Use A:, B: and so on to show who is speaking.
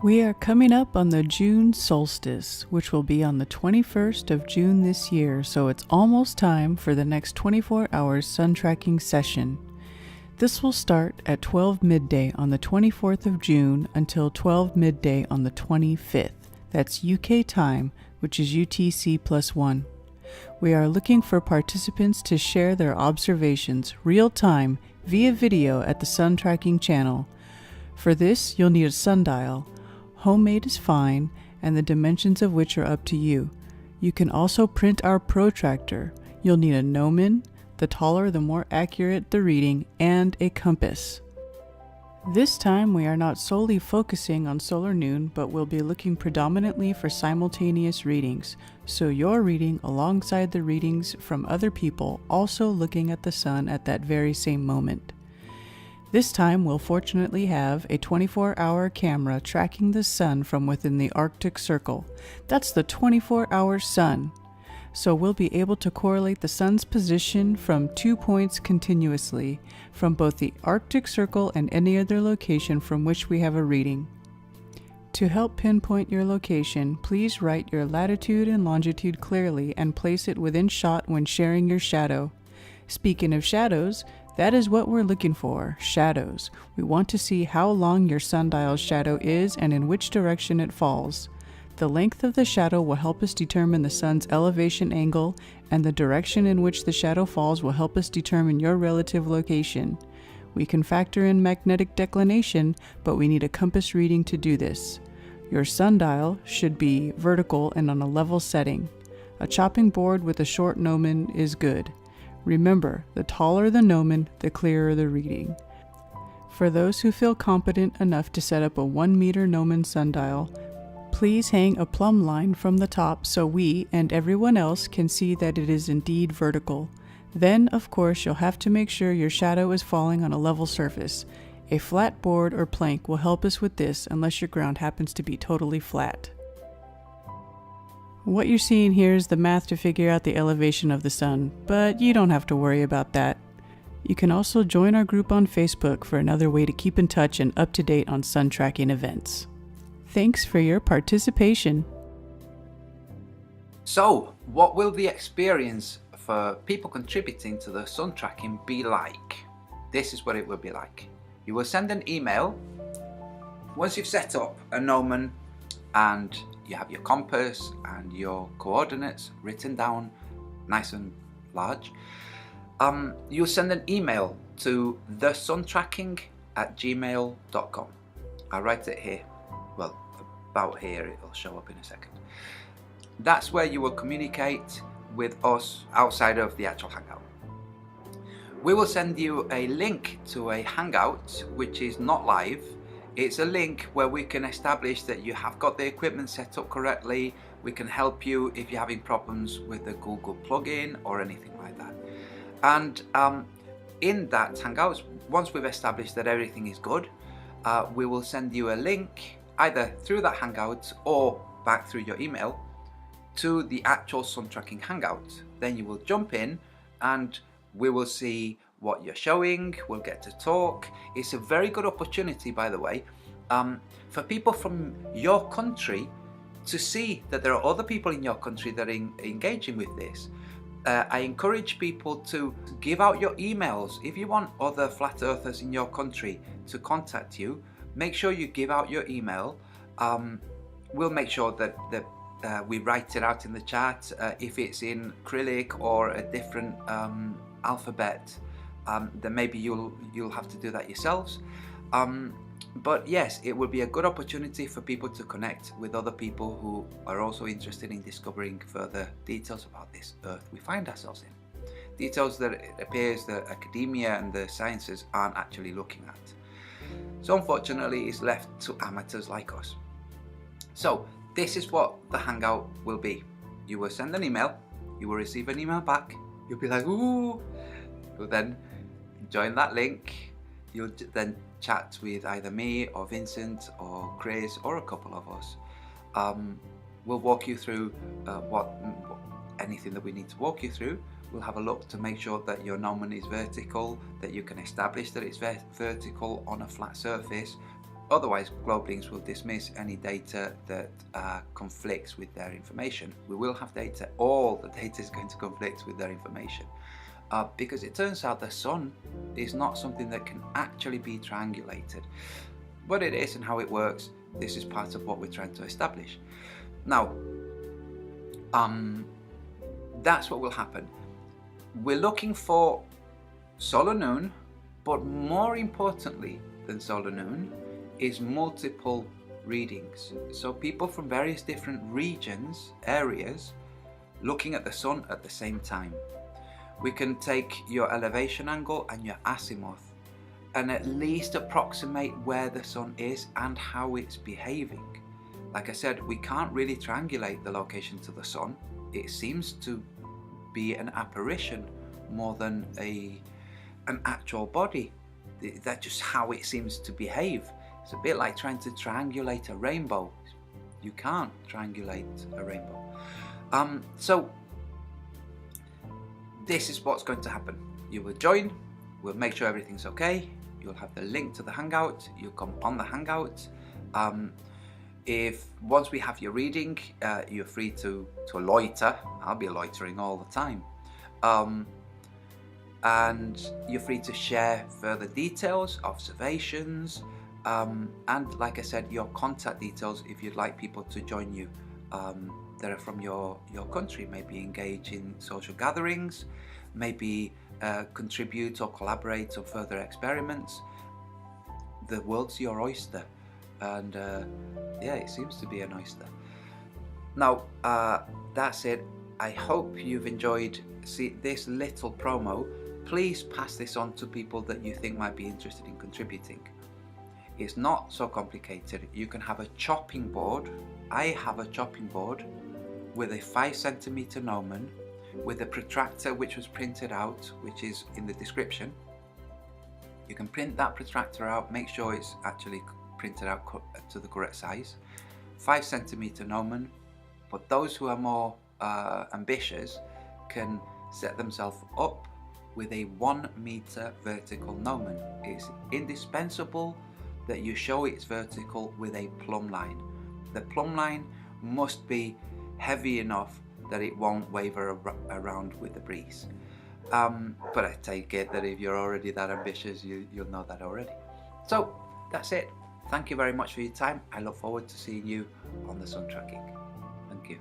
A: We are coming up on the June solstice, which will be on the 21st of June this year, so it's almost time for the next 24 hours sun tracking session. This will start at 12 midday on the 24th of June until 12 midday on the 25th. That's UK time, which is UTC +1. We are looking for participants to share their observations real time via video at the sun tracking channel. For this, you'll need a sundial. Homemade is fine, and the dimensions of which are up to you. You can also print our protractor. You'll need a gnomon, the taller the more accurate the reading, and a compass. This time we are not solely focusing on solar noon, but we'll be looking predominantly for simultaneous readings, so you're reading alongside the readings from other people also looking at the sun at that very same moment. This time we'll fortunately have a 24-hour camera tracking the sun from within the Arctic Circle. That's the 24-hour sun. So we'll be able to correlate the sun's position from 2 points continuously, from both the Arctic Circle and any other location from which we have a reading. To help pinpoint your location, please write your latitude and longitude clearly and place it within shot when sharing your shadow. Speaking of shadows, that is what we're looking for, shadows. We want to see how long your sundial's shadow is and in which direction it falls. The length of the shadow will help us determine the sun's elevation angle, and the direction in which the shadow falls will help us determine your relative location. We can factor in magnetic declination, but we need a compass reading to do this. Your sundial should be vertical and on a level setting. A chopping board with a short gnomon is good. Remember, the taller the gnomon, the clearer the reading. For those who feel competent enough to set up a 1 meter gnomon sundial, please hang a plumb line from the top so we and everyone else can see that it is indeed vertical. Then, of course, you'll have to make sure your shadow is falling on a level surface. A flat board or plank will help us with this unless your ground happens to be totally flat. What you're seeing here is the math to figure out the elevation of the sun, but you don't have to worry about that. You can also join our group on Facebook for another way to keep in touch and up to date on sun tracking events. Thanks for your participation.
B: So, what will the experience for people contributing to the sun tracking be like? This is what it will be like. You will send an email. Once you've set up a gnomon and you have your compass and your coordinates written down nice and large, you'll send an email to thesuntracking@gmail.com. I'll write it here. Well, about here, it'll show up in a second. That's where you will communicate with us outside of the actual hangout. We will send you a link to a hangout which is not live. It's a link where we can establish that you have got the equipment set up correctly. We can help you if you're having problems with the Google plugin or anything like that. And in that hangout, once we've established that everything is good, we will send you a link either through that hangout or back through your email to the actual sun tracking hangout. Then you will jump in and we will see what you're showing, we'll get to talk. It's a very good opportunity, by the way, for people from your country to see that there are other people in your country that are engaging with this. I encourage people to give out your emails. If you want other flat earthers in your country to contact you, make sure you give out your email. We'll make sure that we write it out in the chat. If it's in Cyrillic or a different alphabet, then maybe you'll have to do that yourselves. But yes, it will be a good opportunity for people to connect with other people who are also interested in discovering further details about this Earth we find ourselves in. Details that it appears that academia and the sciences aren't actually looking at. So unfortunately, it's left to amateurs like us. So this is what the hangout will be. You will send an email, you will receive an email back, you'll be like, ooh, you'll then join that link, you'll then chat with either me or Vincent or Chris or a couple of us. We'll walk you through anything that we need to walk you through. We'll have a look to make sure that your gnomon is vertical, that you can establish that it's vertical on a flat surface. Otherwise, GlobeLinks will dismiss any data that conflicts with their information. We will have data, all the data is going to conflict with their information. Because it turns out the sun is not something that can actually be triangulated. What it is and how it works, this is part of what we're trying to establish. Now, that's what will happen. We're looking for solar noon, but more importantly than solar noon is multiple readings. So people from various different regions, areas, looking at the sun at the same time. We can take your elevation angle and your azimuth and at least approximate where the sun is and how it's behaving. Like I said, we can't really triangulate the location to the sun. It seems to be an apparition more than an actual body. That's just how it seems to behave. It's a bit like trying to triangulate a rainbow. You can't triangulate a rainbow. So this is what's going to happen. You will join, we'll make sure everything's okay, you'll have the link to the Hangout, you'll come on the Hangout. If once we have your reading, you're free to loiter. I'll be loitering all the time. And you're free to share further details, observations, and like I said, your contact details if you'd like people to join you that are from your country, maybe engage in social gatherings, maybe contribute or collaborate on further experiments. The world's your oyster, and yeah, it seems to be an oyster. Now, that's it. I hope you've enjoyed this little promo. Please pass this on to people that you think might be interested in contributing. It's not so complicated. You can have a chopping board. I have a chopping board with a 5 centimeter gnomon with a protractor which was printed out, which is in the description. You can print that protractor out, make sure it's actually printed out to the correct size. 5 centimeter gnomon, but those who are more ambitious can set themselves up with a 1 meter vertical gnomon. It's indispensable that you show it's vertical with a plumb line. The plumb line must be heavy enough that it won't waver around with the breeze. But I take it that if you're already that ambitious, you'll know that already. So that's it. Thank you very much for your time. I look forward to seeing you on the sun tracking. Thank you.